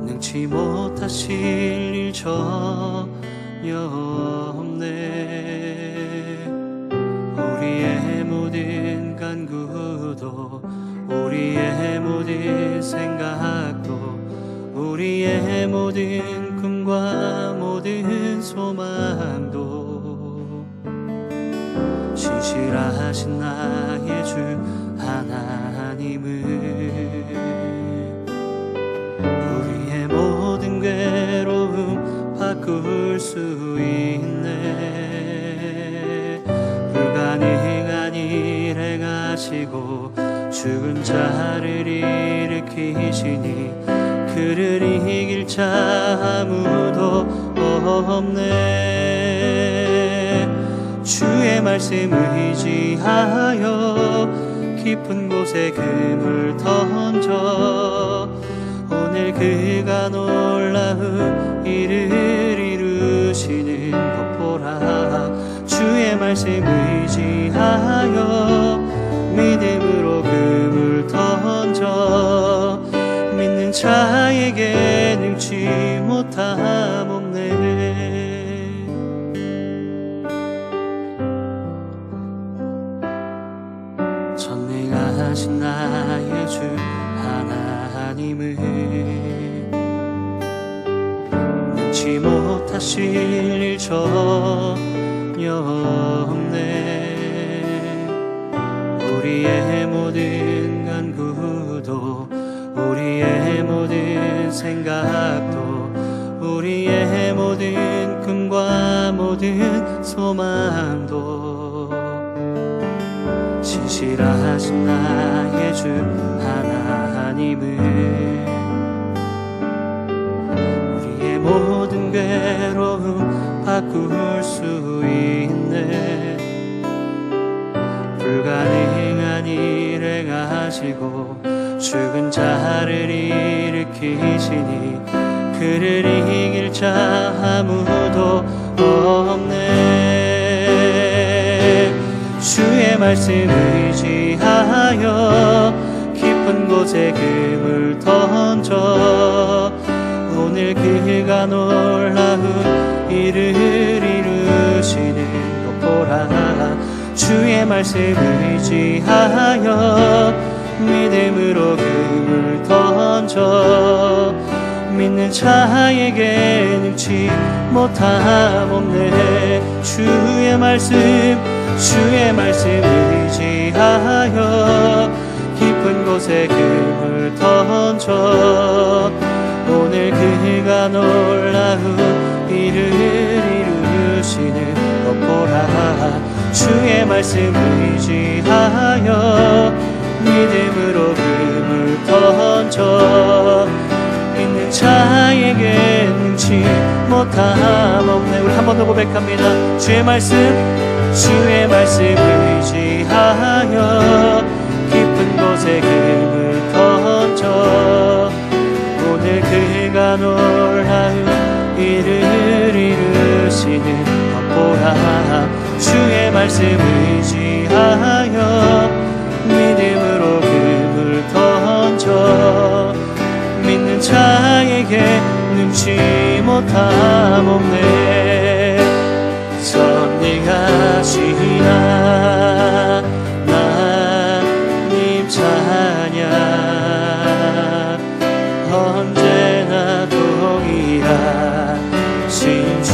능치 못하실 일 전혀 없네. 우리의 모든 간구도 우리의 모든 생각도 우리의 모든 꿈과 모든 소망도 신실하신 나의 주 하나님을 우리의 모든 괴로움 바꿀 수 있네. 불가능한 일 행하시고 죽은 자를 일으키시니 그를 이길 자 아무도 없네. 주의 말씀 의지하여 깊은 곳에 금을 던져 오늘 그가 놀라운 일을 이루시는 것 보라. 주의 말씀 의지하여 믿음으로 금을 던져 믿는 자에게 능치 못함 없네. 전능하신 나의 주 하나님을 능치 못하실 일 전혀 없네. 우리의 모든 간구도 우리의 모든 생각도 우리의 모든 꿈과 모든 소망도 신실하신 나의 주 하나님을 우리의 모든 괴로움 바꿀 수 있네. 불가능한 일 행하시고 죽은 자를 일으키시니 그를 이길 자 아무도 없네. 주의 말씀 의지하여 깊은 곳에 금을 던져 오늘 그가 놀라운 일을 이루시는 것 보라. 주의 말씀 의지하여 믿음으로 금을 던져 믿는 자에게 능치 못함 없네. 주의 말씀 의지하여 깊은 곳에 금을 던져 오늘 그가 놀라운 일을 이루시는 것 보라. 주의 말씀 의지하여 믿음으로 금을 던져 믿는 자에게 능치 못함 없네. 우리 한 번 더 고백합니다. 주의 말씀 의지하여 깊은 곳에 금을 던져 오늘 그가 놀라운 일을 이루시는 것 보라. 주의 말씀 의지하여 믿음으로 금을 던져 믿는 자에게 능치 못함 없네. 전능하신 하나님 찬양 언제나 동일하신 주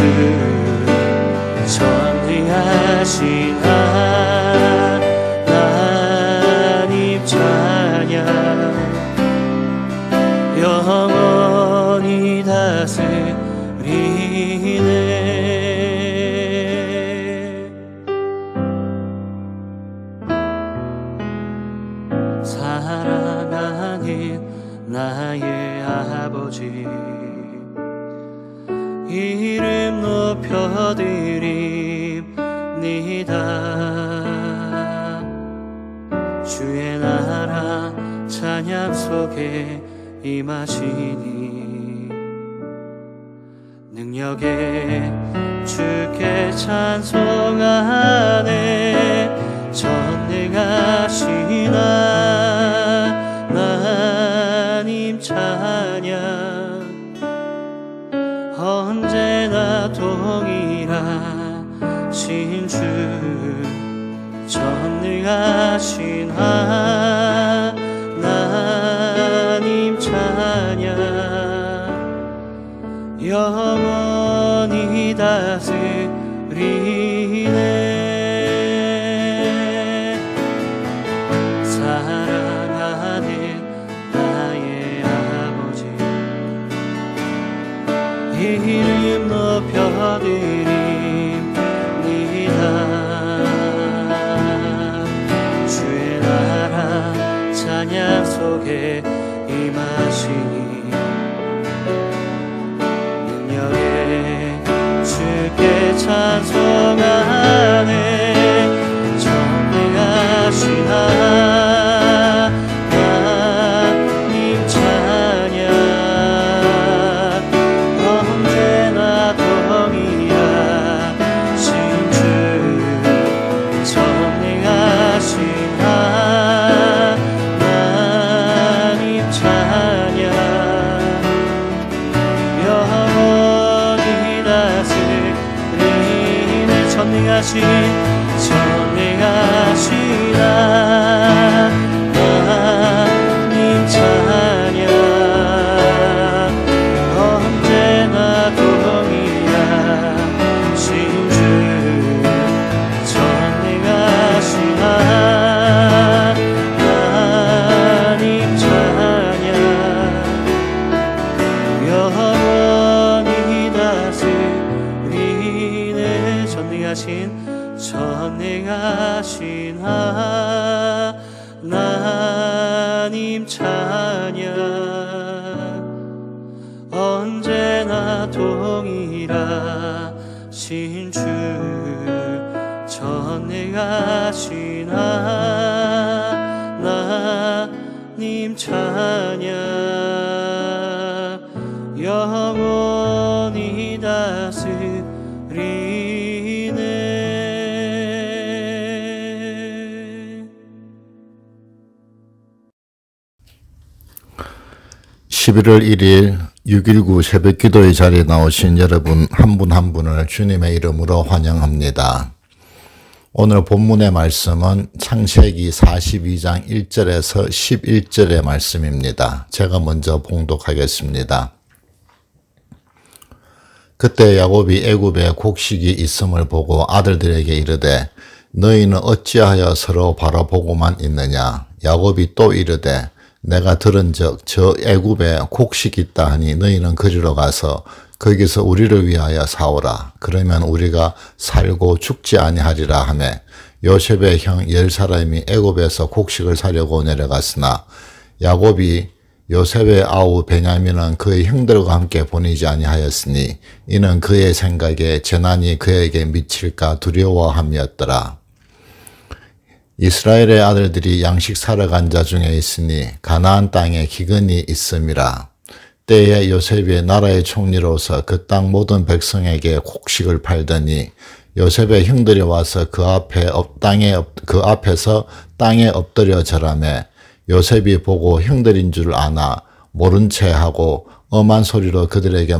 전능하신 하나님 찬양 영원히 다스리네. 사랑하는 나의 아버지 이름 높여드립니다. 주의 나라 찬양 속에 임하시니 능력에 주께 찬송하네. 전능하신 하나님 찬양 동일하신 주 전능하신 하나님 찬양 영원히 다스리네 사랑하는 나의 아버지 이름 높여드립니다 주의 나라 찬양 속에 임하시니 능력에 주께 찬송하네 전능하신 하나님 찬양 언제나 동일하신 주 전능하신 하나님 찬양 영원히 다스리네 전능하신 하나님 찬양 언제나 동일하신 주 전능하신 하나님 찬양 영원히 다스리네 전능하신 하나님 찬양 언제나 동일하신 주 전능하신 하나님 찬양 영원히 다스리네 11월 1일 6.19 새벽기도의 자리에 나오신 여러분 한 분 한 분을 주님의 이름으로 환영합니다. 오늘 본문의 말씀은 창세기 42장 1절에서 11절의 말씀입니다. 제가 먼저 봉독하겠습니다. 그때 야곱이 애굽에 곡식이 있음을 보고 아들들에게 이르되 너희는 어찌하여 서로 바라보고만 있느냐. 야곱이 또 이르되 내가 들은즉 저 애굽에 곡식이 있다 하니 너희는 그리로 가서 거기서 우리를 위하여 사오라. 그러면 우리가 살고 죽지 아니하리라 하매 요셉의 형 10사람이 애굽에서 곡식을 사려고 내려갔으나 야곱이 요셉의 아우 베냐민은 그의 형들과 함께 보내지 아니하였으니 이는 그의 생각에 재난이 그에게 미칠까 두려워함이었더라. 이스라엘의 아들들이 양식 사러 간 자 중에 있으니 가나안 땅에 기근이 있음이라. 때에 요셉이 나라의 총리로서 그 땅 모든 백성에게 곡식을 팔더니 요셉의 형들이 와서 그 앞에서 땅에 엎드려 절하매 요셉이 보고 형들인 줄 아나 모른 채 하고 엄한 소리로 그들에게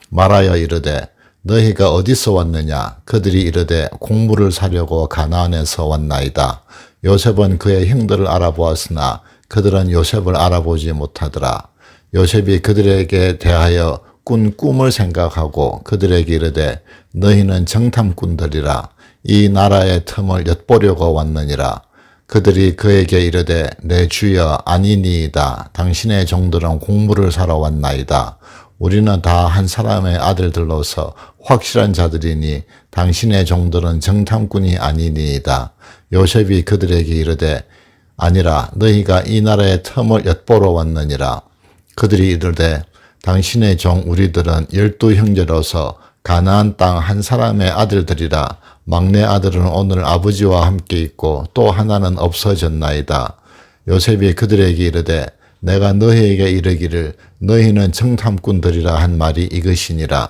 말하여 이르되 너희가 어디서 왔느냐? 그들이 이르되 곡물을 사려고 가나안에서 왔나이다. 요셉은 그의 형들을 알아보았으나 그들은 요셉을 알아보지 못하더라. 요셉이 그들에게 대하여 꾼 꿈을 생각하고 그들에게 이르되 너희는 정탐꾼들이라. 이 나라의 틈을 엿보려고 왔느니라. 그들이 그에게 이르되 내 주여 아니니이다. 당신의 종들은 곡물을 사러 왔나이다. 우리는 다 한 사람의 아들들로서 확실한 자들이니 당신의 종들은 정탐꾼이 아니니이다. 요셉이 그들에게 이르되 아니라 너희가 이 나라의 틈을 엿보러 왔느니라. 그들이 이르되 당신의 종 우리들은 12형제로서 가나안 땅 한 사람의 아들들이라. 막내 아들은 오늘 아버지와 함께 있고 또 하나는 없어졌나이다. 요셉이 그들에게 이르되 내가 너희에게 이르기를 너희는 정탐꾼들이라 한 말이 이것이니라.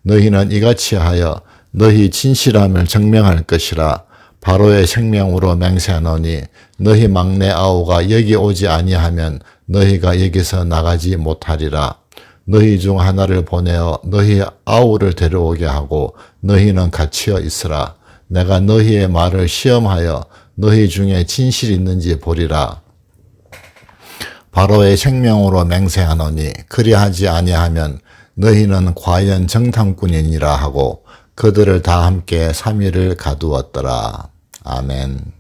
너희는 이같이 하여 너희 진실함을 증명할 것이라. 바로의 생명으로 맹세하노니 너희 막내 아우가 여기 오지 아니하면 너희가 여기서 나가지 못하리라. 너희 중 하나를 보내어 너희 아우를 데려오게 하고 너희는 갇혀 있으라. 내가 너희의 말을 시험하여 너희 중에 진실이 있는지 보리라. 바로의 생명으로 맹세하노니 그리하지 아니하면 너희는 과연 정탐꾼이니라 하고 그들을 다 함께 3일을 가두었더라. 아멘.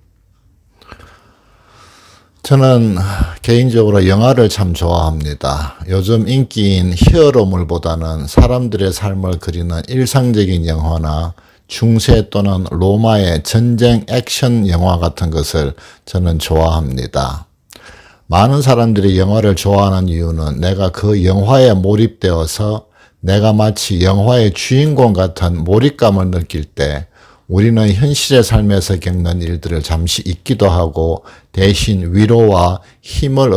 저는 개인적으로 영화를 참 좋아합니다. 요즘 인기인 히어로물보다는 사람들의 삶을 그리는 일상적인 영화나 중세 또는 로마의 전쟁 액션 영화 같은 것을 저는 좋아합니다. 많은 사람들이 영화를 좋아하는 이유는 내가 그 영화에 몰입되어서 내가 마치 영화의 주인공 같은 몰입감을 느낄 때 우리는 현실의 삶에서 겪는 일들을 잠시 잊기도 하고 대신 위로와 힘을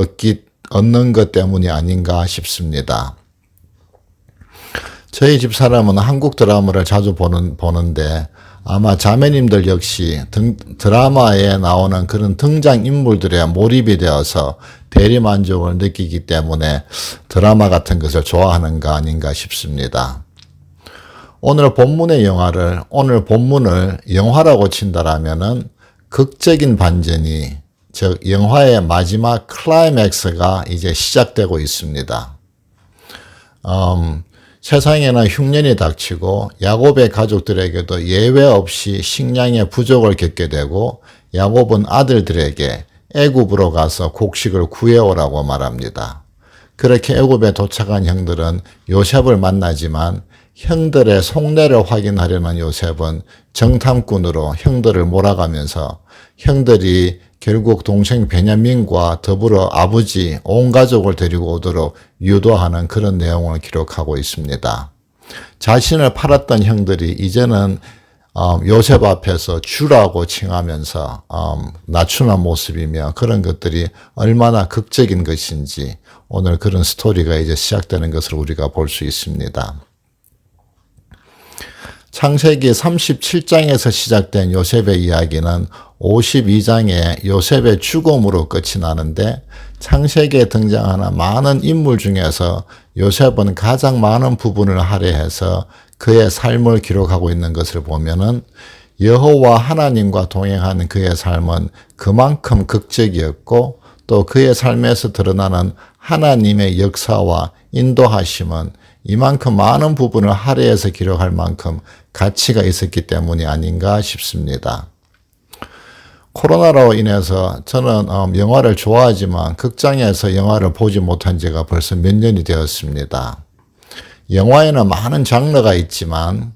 얻는 것 때문이 아닌가 싶습니다. 저희 집 사람은 한국 드라마를 자주 보는데 아마 자매님들 역시 드라마에 나오는 그런 등장인물들에 몰입이 되어서 대리만족을 느끼기 때문에 드라마 같은 것을 좋아하는가 아닌가 싶습니다. 오늘 본문의 영화라고 친다라면은 극적인 반전이, 즉 영화의 마지막 클라이맥스가 이제 시작되고 있습니다. 세상에는 흉년이 닥치고 야곱의 가족들에게도 예외 없이 식량의 부족을 겪게 되고 야곱은 아들들에게 애굽으로 가서 곡식을 구해오라고 말합니다. 그렇게 애굽에 도착한 형들은 요셉을 만나지만 형들의 속내를 확인하려는 요셉은 정탐꾼으로 형들을 몰아가면서 형들이 결국 동생 베냐민과 더불어 아버지 온 가족을 데리고 오도록 유도하는 그런 내용을 기록하고 있습니다. 자신을 팔았던 형들이 이제는 요셉 앞에서 주라고 칭하면서 낮추는 모습이며 그런 것들이 얼마나 극적인 것인지 오늘 그런 스토리가 이제 시작되는 것을 우리가 볼 수 있습니다. 창세기 37장에서 시작된 요셉의 이야기는 52장에 요셉의 죽음으로 끝이 나는데 창세기에 등장하는 많은 인물 중에서 요셉은 가장 많은 부분을 할애해서 그의 삶을 기록하고 있는 것을 보면은 여호와 하나님과 동행하는 그의 삶은 그만큼 극적이었고 또 그의 삶에서 드러나는 하나님의 역사와 인도하심은 이만큼 많은 부분을 할애해서 기록할 만큼 가치가 있었기 때문이 아닌가 싶습니다. 코로나로 인해서 저는 영화를 좋아하지만 극장에서 영화를 보지 못한 지가 벌써 몇 년이 되었습니다. 영화에는 많은 장르가 있지만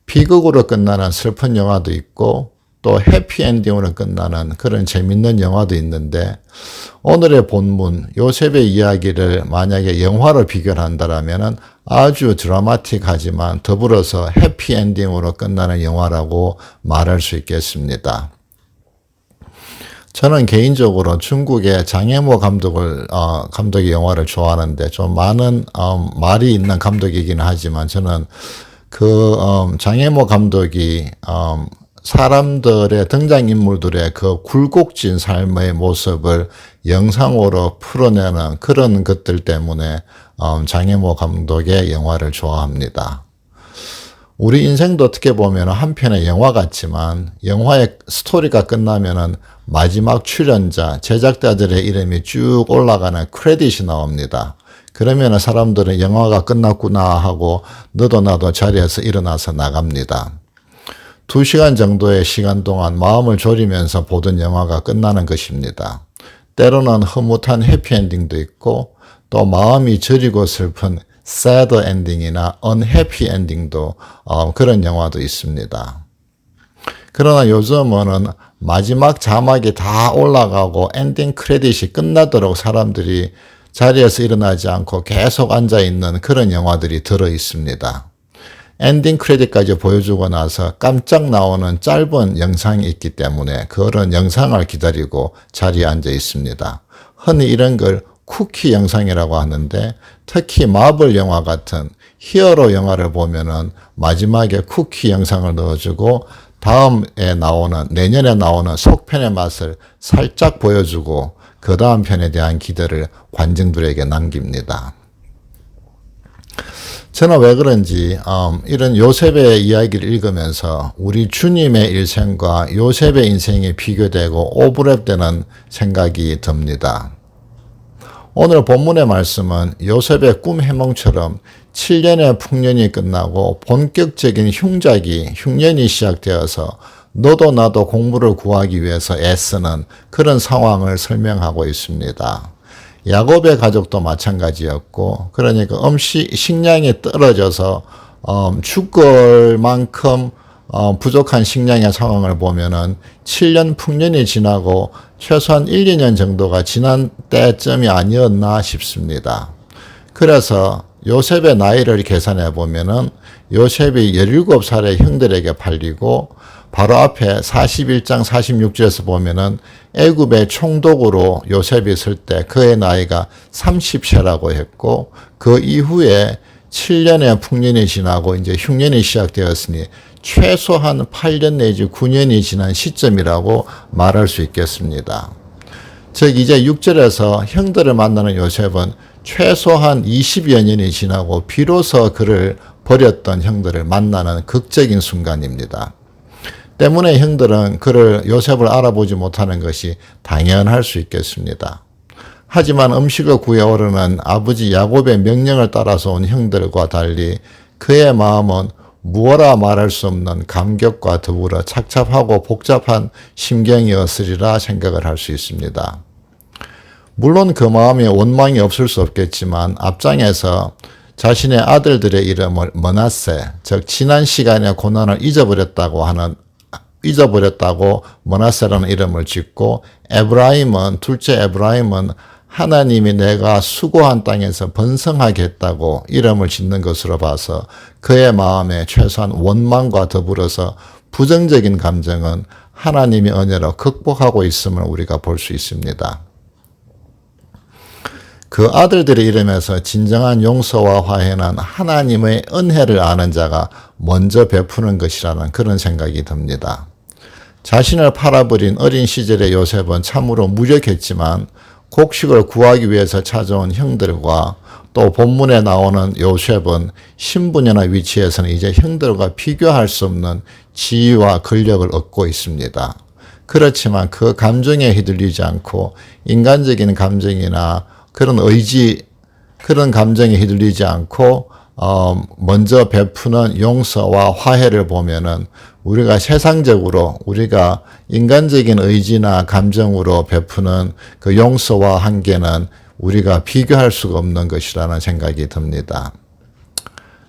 비극으로 끝나는 슬픈 영화도 있고 또 해피엔딩으로 끝나는 그런 재밌는 영화도 있는데 오늘의 본문 요셉의 이야기를 만약에 영화로 비교한다면 아주 드라마틱하지만 더불어서 해피엔딩으로 끝나는 영화라고 말할 수 있겠습니다. 저는 개인적으로 중국의 장혜모 감독의 영화를 좋아하는데 좀 많은 말이 있는 감독이긴 하지만 저는 장혜모 감독이 사람들의 등장인물들의 그 굴곡진 삶의 모습을 영상으로 풀어내는 그런 것들 때문에 장혜모 감독의 영화를 좋아합니다. 우리 인생도 어떻게 보면 한편의 영화 같지만 영화의 스토리가 끝나면은 마지막 출연자, 제작자들의 이름이 쭉 올라가는 크레딧이 나옵니다. 그러면 사람들은 영화가 끝났구나 하고 너도 나도 자리에서 일어나서 나갑니다. 2시간 정도의 시간 동안 마음을 졸이면서 보던 영화가 끝나는 것입니다. 때로는 흐뭇한 해피엔딩도 있고 또 마음이 저리고 슬픈 sad 엔딩이나 unhappy 엔딩도 그런 영화도 있습니다. 그러나 요즘은 마지막 자막이 다 올라가고 엔딩 크레딧이 끝나도록 사람들이 자리에서 일어나지 않고 계속 앉아있는 그런 영화들이 들어 있습니다. 엔딩 크레딧까지 보여주고 나서 깜짝 나오는 짧은 영상이 있기 때문에 그런 영상을 기다리고 자리에 앉아 있습니다. 흔히 이런 걸 쿠키 영상이라고 하는데 특히 마블 영화 같은 히어로 영화를 보면은 마지막에 쿠키 영상을 넣어주고 내년에 나오는 속편의 맛을 살짝 보여주고 그 다음 편에 대한 기대를 관중들에게 남깁니다. 저는 왜 그런지 이런 요셉의 이야기를 읽으면서 우리 주님의 일생과 요셉의 인생이 비교되고 오버랩되는 생각이 듭니다. 오늘 본문의 말씀은 요셉의 꿈 해몽처럼 7년의 풍년이 끝나고 본격적인 흉년이 시작되어서 너도 나도 공부를 구하기 위해서 애쓰는 그런 상황을 설명하고 있습니다. 야곱의 가족도 마찬가지였고, 그러니까 식량이 떨어져서 죽을 만큼 부족한 식량의 상황을 보면은 7년 풍년이 지나고 최소한 1, 2년 정도가 지난 때쯤이 아니었나 싶습니다. 그래서 요셉의 나이를 계산해 보면은 요셉이 17살의 형들에게 팔리고 바로 앞에 41장 46절에서 보면은 애굽의 총독으로 요셉이 있을 때 그의 나이가 30세라고 했고, 그 이후에 7년의 풍년이 지나고 이제 흉년이 시작되었으니 최소한 8년 내지 9년이 지난 시점이라고 말할 수 있겠습니다. 즉 이제 6절에서 형들을 만나는 요셉은 최소한 20여 년이 지나고 비로소 그를 버렸던 형들을 만나는 극적인 순간입니다. 때문에 형들은 요셉을 알아보지 못하는 것이 당연할 수 있겠습니다. 하지만 음식을 구해오려는 아버지 야곱의 명령을 따라서 온 형들과 달리 그의 마음은 무어라 말할 수 없는 감격과 더불어 착잡하고 복잡한 심경이었으리라 생각을 할 수 있습니다. 물론 그 마음에 원망이 없을 수 없겠지만 앞장에서 자신의 아들들의 이름을 머낫세, 즉 지난 시간의 고난을 잊어버렸다고 머낫세라는 이름을 짓고, 둘째 에브라임은 하나님이 내가 수고한 땅에서 번성하게 했다고 이름을 짓는 것으로 봐서 그의 마음에 최소한 원망과 더불어서 부정적인 감정은 하나님의 은혜로 극복하고 있음을 우리가 볼 수 있습니다. 그 아들들의 이름에서 진정한 용서와 화해는 하나님의 은혜를 아는 자가 먼저 베푸는 것이라는 그런 생각이 듭니다. 자신을 팔아버린 어린 시절의 요셉은 참으로 무력했지만 곡식을 구하기 위해서 찾아온 형들과 또 본문에 나오는 요셉은 신분이나 위치에서는 이제 형들과 비교할 수 없는 지위와 권력을 얻고 있습니다. 그렇지만 그 감정에 휘둘리지 않고 인간적인 감정이나 그런 감정에 휘둘리지 않고 먼저 베푸는 용서와 화해를 보면은 우리가 인간적인 의지나 감정으로 베푸는 그 용서와 한계는 우리가 비교할 수가 없는 것이라는 생각이 듭니다.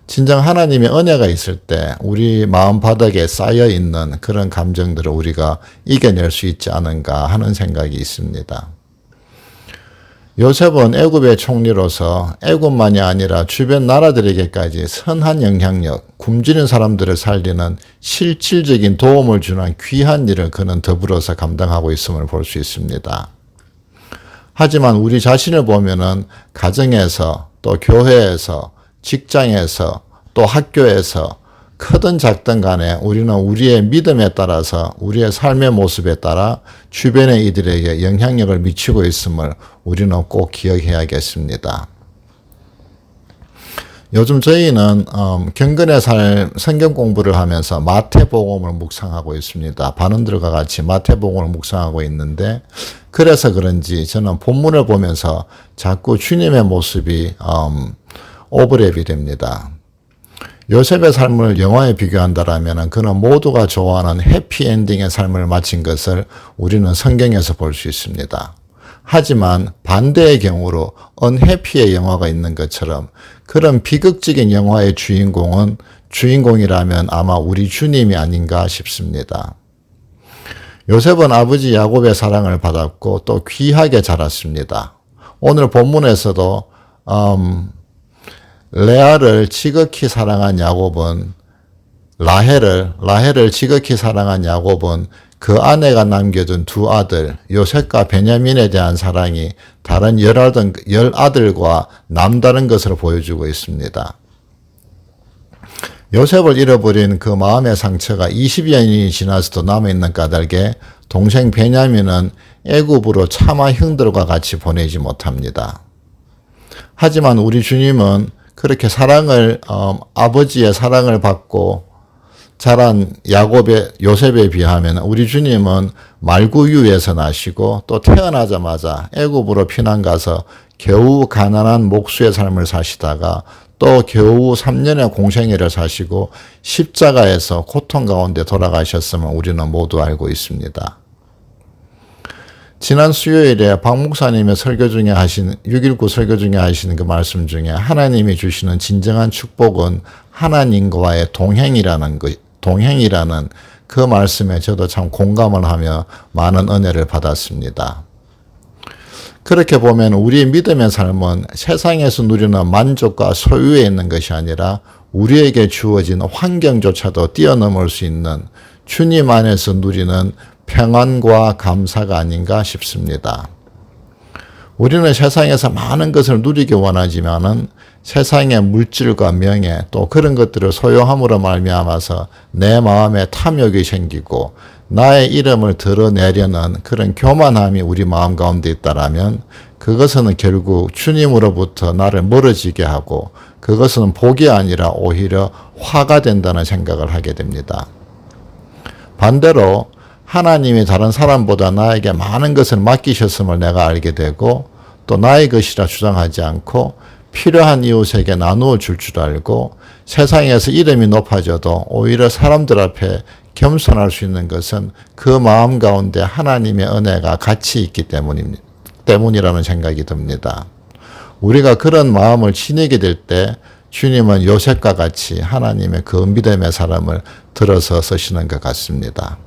진정 하나님의 은혜가 있을 때 우리 마음바닥에 쌓여 있는 그런 감정들을 우리가 이겨낼 수 있지 않은가 하는 생각이 있습니다. 요셉은 애굽의 총리로서 애굽만이 아니라 주변 나라들에게까지 선한 영향력, 굶주린 사람들을 살리는 실질적인 도움을 주는 귀한 일을 그는 더불어서 감당하고 있음을 볼 수 있습니다. 하지만 우리 자신을 보면은 가정에서 또 교회에서 직장에서 또 학교에서 크든 작든 간에 우리는 우리의 믿음에 따라서 우리의 삶의 모습에 따라 주변의 이들에게 영향력을 미치고 있음을 우리는 꼭 기억해야겠습니다. 요즘 저희는 경건의 삶 성경 공부를 하면서 마태복음을 묵상하고 있습니다. 반원들과 같이 마태복음을 묵상하고 있는데, 그래서 그런지 저는 본문을 보면서 자꾸 주님의 모습이 오버랩이 됩니다. 요셉의 삶을 영화에 비교한다라면 그는 모두가 좋아하는 해피엔딩의 삶을 마친 것을 우리는 성경에서 볼 수 있습니다. 하지만 반대의 경우로 언해피의 영화가 있는 것처럼 그런 비극적인 영화의 주인공이라면 아마 우리 주님이 아닌가 싶습니다. 요셉은 아버지 야곱의 사랑을 받았고 또 귀하게 자랐습니다. 오늘 본문에서도 레아를 지극히 사랑한 야곱은 라헬을 지극히 사랑한 야곱은 그 아내가 남겨둔 두 아들 요셉과 베냐민에 대한 사랑이 다른 열 아들과 남다른 것을 보여주고 있습니다. 요셉을 잃어버린 그 마음의 상처가 20여 년이 지나서도 남아있는 까닭에 동생 베냐민은 애굽으로 차마 형들과 같이 보내지 못합니다. 하지만 우리 주님은 그렇게 아버지의 사랑을 받고 자란 요셉에 비하면 우리 주님은 말구유에서 나시고 또 태어나자마자 애굽으로 피난 가서 겨우 가난한 목수의 삶을 사시다가 또 겨우 3년의 공생애를 사시고 십자가에서 고통 가운데 돌아가셨음을 우리는 모두 알고 있습니다. 지난 수요일에 박 목사님의 설교 중에 6.19 설교 중에 하시는 그 말씀 중에 하나님이 주시는 진정한 축복은 하나님과의 동행이라는 그 말씀에 저도 참 공감을 하며 많은 은혜를 받았습니다. 그렇게 보면 우리의 믿음의 삶은 세상에서 누리는 만족과 소유에 있는 것이 아니라 우리에게 주어진 환경조차도 뛰어넘을 수 있는 주님 안에서 누리는 평안과 감사가 아닌가 싶습니다. 우리는 세상에서 많은 것을 누리기 원하지만은 세상의 물질과 명예 또 그런 것들을 소유함으로 말미암아서 내 마음에 탐욕이 생기고 나의 이름을 드러내려는 그런 교만함이 우리 마음 가운데 있다라면 그것은 결국 주님으로부터 나를 멀어지게 하고 그것은 복이 아니라 오히려 화가 된다는 생각을 하게 됩니다. 반대로 하나님이 다른 사람보다 나에게 많은 것을 맡기셨음을 내가 알게 되고 또 나의 것이라 주장하지 않고 필요한 이웃에게 나누어 줄 줄 알고 세상에서 이름이 높아져도 오히려 사람들 앞에 겸손할 수 있는 것은 그 마음 가운데 하나님의 은혜가 같이 있기 때문이라는 생각이 듭니다. 우리가 그런 마음을 지니게 될 때 주님은 요셉과 같이 하나님의 그 믿음의 사람을 들어서 쓰시는 것 같습니다.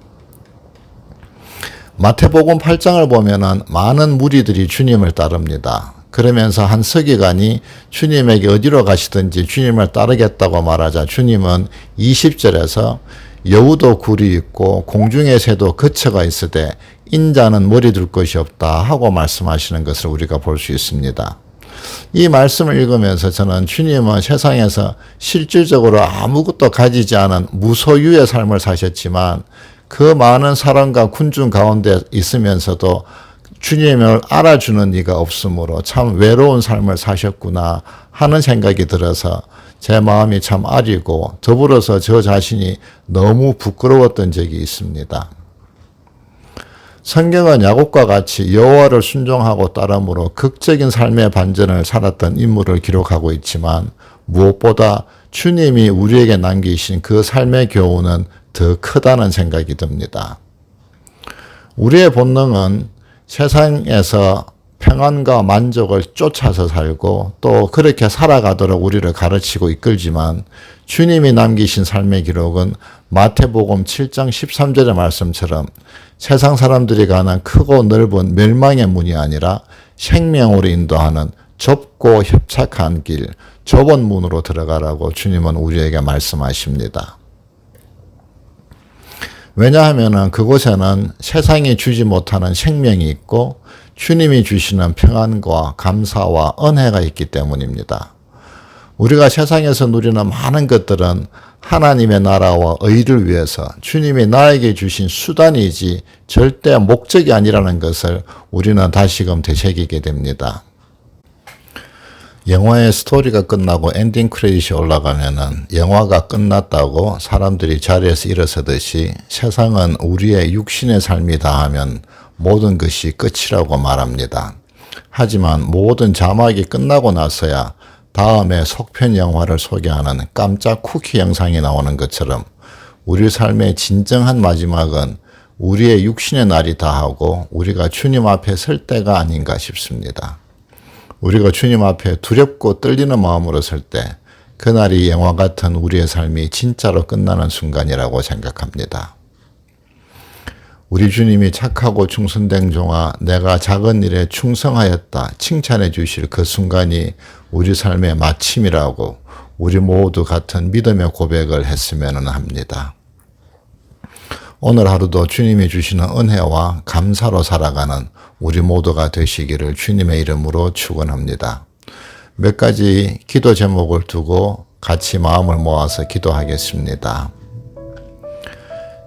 마태복음 8장을 보면은 많은 무리들이 주님을 따릅니다. 그러면서 한 서기관이 주님에게 어디로 가시든지 주님을 따르겠다고 말하자 주님은 20절에서 여우도 굴이 있고 공중의 새도 거처가 있으되 인자는 머리 둘 것이 없다 하고 말씀하시는 것을 우리가 볼 수 있습니다. 이 말씀을 읽으면서 저는 주님은 세상에서 실질적으로 아무것도 가지지 않은 무소유의 삶을 사셨지만 그 많은 사람과 군중 가운데 있으면서도 주님을 알아주는 이가 없으므로 참 외로운 삶을 사셨구나 하는 생각이 들어서 제 마음이 참 아리고 더불어서 저 자신이 너무 부끄러웠던 적이 있습니다. 성경은 야곱과 같이 여호와를 순종하고 따름으로 극적인 삶의 반전을 살았던 인물을 기록하고 있지만 무엇보다 주님이 우리에게 남기신 그 삶의 교훈은 더 크다는 생각이 듭니다. 우리의 본능은 세상에서 평안과 만족을 쫓아서 살고 또 그렇게 살아가도록 우리를 가르치고 이끌지만 주님이 남기신 삶의 기록은 마태복음 7장 13절의 말씀처럼 세상 사람들이 가는 크고 넓은 멸망의 문이 아니라 생명으로 인도하는 좁고 협착한 길, 좁은 문으로 들어가라고 주님은 우리에게 말씀하십니다. 왜냐하면 그곳에는 세상이 주지 못하는 생명이 있고 주님이 주시는 평안과 감사와 은혜가 있기 때문입니다. 우리가 세상에서 누리는 많은 것들은 하나님의 나라와 의를 위해서 주님이 나에게 주신 수단이지 절대 목적이 아니라는 것을 우리는 다시금 되새기게 됩니다. 영화의 스토리가 끝나고 엔딩 크레딧이 올라가면은 영화가 끝났다고 사람들이 자리에서 일어서듯이 세상은 우리의 육신의 삶이 다하면 모든 것이 끝이라고 말합니다. 하지만 모든 자막이 끝나고 나서야 다음에 속편 영화를 소개하는 깜짝 쿠키 영상이 나오는 것처럼 우리 삶의 진정한 마지막은 우리의 육신의 날이 다하고 우리가 주님 앞에 설 때가 아닌가 싶습니다. 우리가 주님 앞에 두렵고 떨리는 마음으로 설 때 그날이 영화 같은 우리의 삶이 진짜로 끝나는 순간이라고 생각합니다. 우리 주님이 착하고 충성된 종아 내가 작은 일에 충성하였다 칭찬해 주실 그 순간이 우리 삶의 마침이라고 우리 모두 같은 믿음의 고백을 했으면 합니다. 오늘 하루도 주님이 주시는 은혜와 감사로 살아가는 우리 모두가 되시기를 주님의 이름으로 축원합니다. 몇 가지 기도 제목을 두고 같이 마음을 모아서 기도하겠습니다.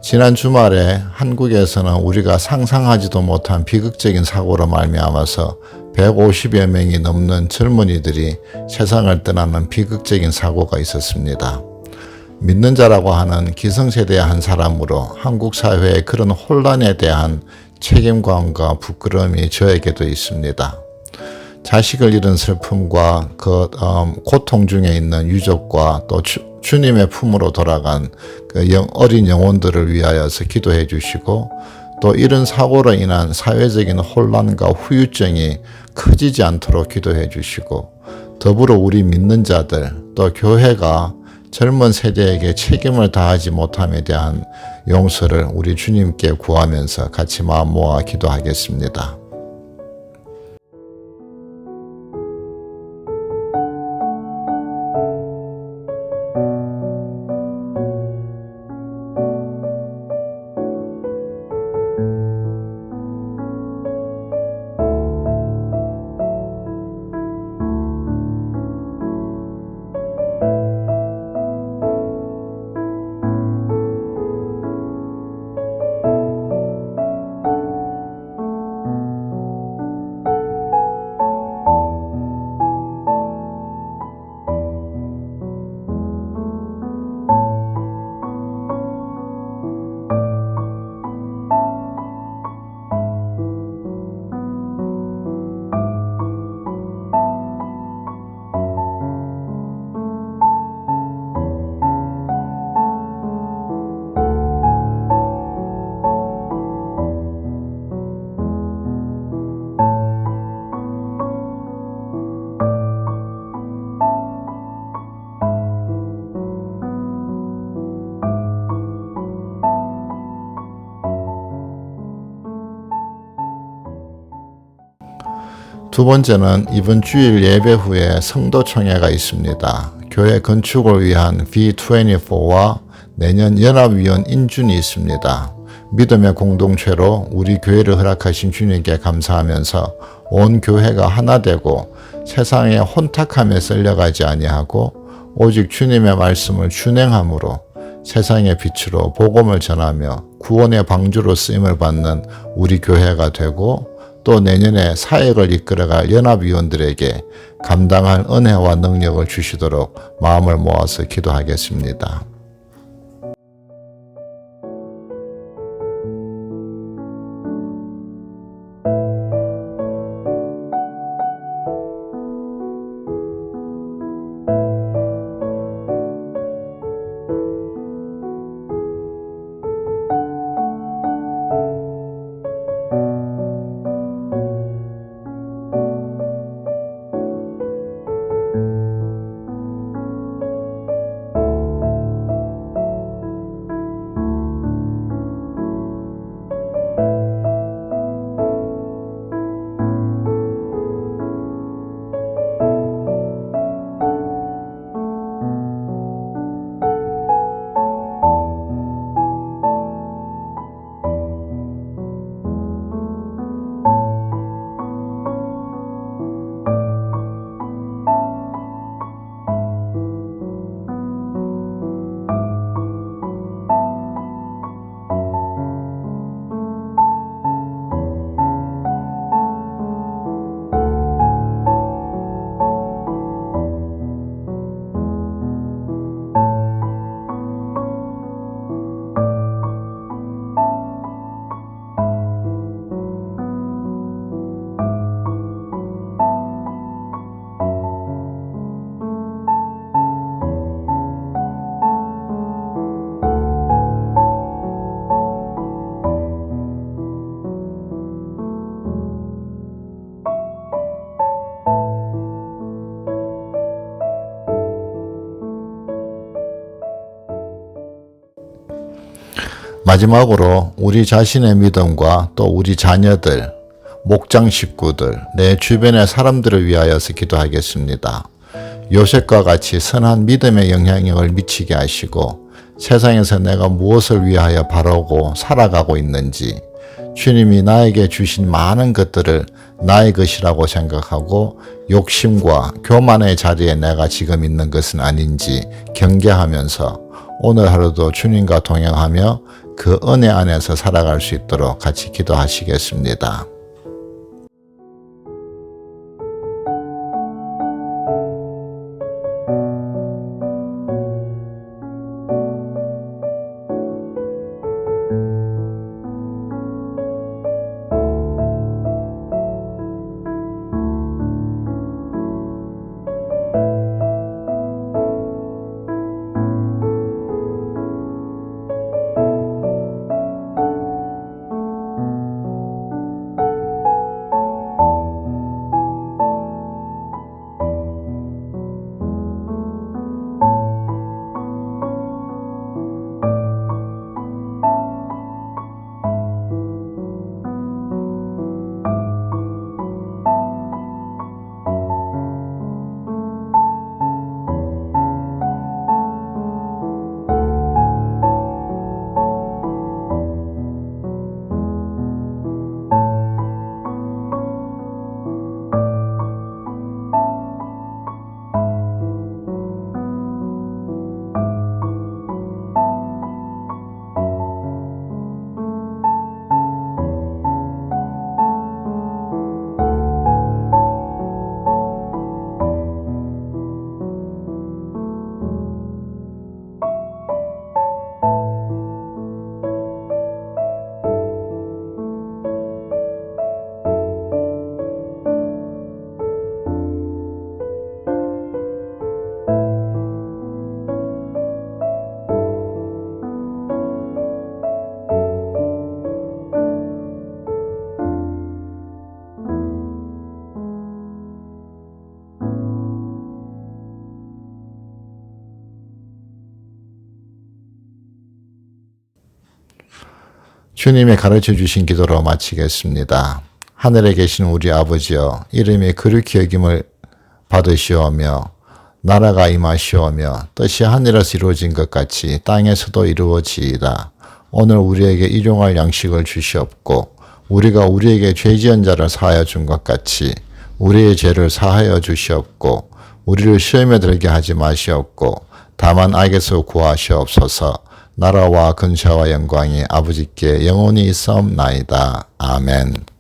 지난 주말에 한국에서는 우리가 상상하지도 못한 비극적인 사고로 말미암아서 150여 명이 넘는 젊은이들이 세상을 떠나는 비극적인 사고가 있었습니다. 믿는 자라고 하는 기성세대의 한 사람으로 한국 사회의 그런 혼란에 대한 책임감과 부끄러움이 저에게도 있습니다. 자식을 잃은 슬픔과 그 고통 중에 있는 유족과 또 주님의 품으로 돌아간 그 어린 영혼들을 위하여서 기도해 주시고, 또 이런 사고로 인한 사회적인 혼란과 후유증이 커지지 않도록 기도해 주시고, 더불어 우리 믿는 자들 또 교회가 젊은 세대에게 책임을 다하지 못함에 대한 용서를 우리 주님께 구하면서 같이 마음 모아 기도하겠습니다. 두 번째는 이번 주일 예배 후에 성도총회가 있습니다. 교회 건축을 위한 B24와 내년 연합위원 인준이 있습니다. 믿음의 공동체로 우리 교회를 허락하신 주님께 감사하면서 온 교회가 하나 되고 세상에 혼탁함에 썰려가지 아니하고 오직 주님의 말씀을 준행함으로 세상의 빛으로 복음을 전하며 구원의 방주로 쓰임을 받는 우리 교회가 되고, 또 내년에 사역을 이끌어갈 연합위원들에게 감당할 은혜와 능력을 주시도록 마음을 모아서 기도하겠습니다. 마지막으로 우리 자신의 믿음과 또 우리 자녀들, 목장 식구들, 내 주변의 사람들을 위하여서 기도하겠습니다. 요셉과 같이 선한 믿음의 영향력을 미치게 하시고 세상에서 내가 무엇을 위하여 바라고 살아가고 있는지, 주님이 나에게 주신 많은 것들을 나의 것이라고 생각하고 욕심과 교만의 자리에 내가 지금 있는 것은 아닌지 경계하면서 오늘 하루도 주님과 동행하며 그 은혜 안에서 살아갈 수 있도록 같이 기도하시겠습니다. 주님이 가르쳐 주신 기도로 마치겠습니다. 하늘에 계신 우리 아버지여, 이름이 거룩히 여김을 받으시오며 나라가 임하시오며 뜻이 하늘에서 이루어진 것 같이 땅에서도 이루어지이다. 오늘 우리에게 일용할 양식을 주시옵고 우리가 우리에게 죄 지은 자를 사하여 준 것 같이 우리의 죄를 사하여 주시옵고 우리를 시험에 들게 하지 마시옵고 다만 악에서 구하시옵소서. 나라와 근세와 영광이 아버지께 영원히 있사옵나이다. 아멘.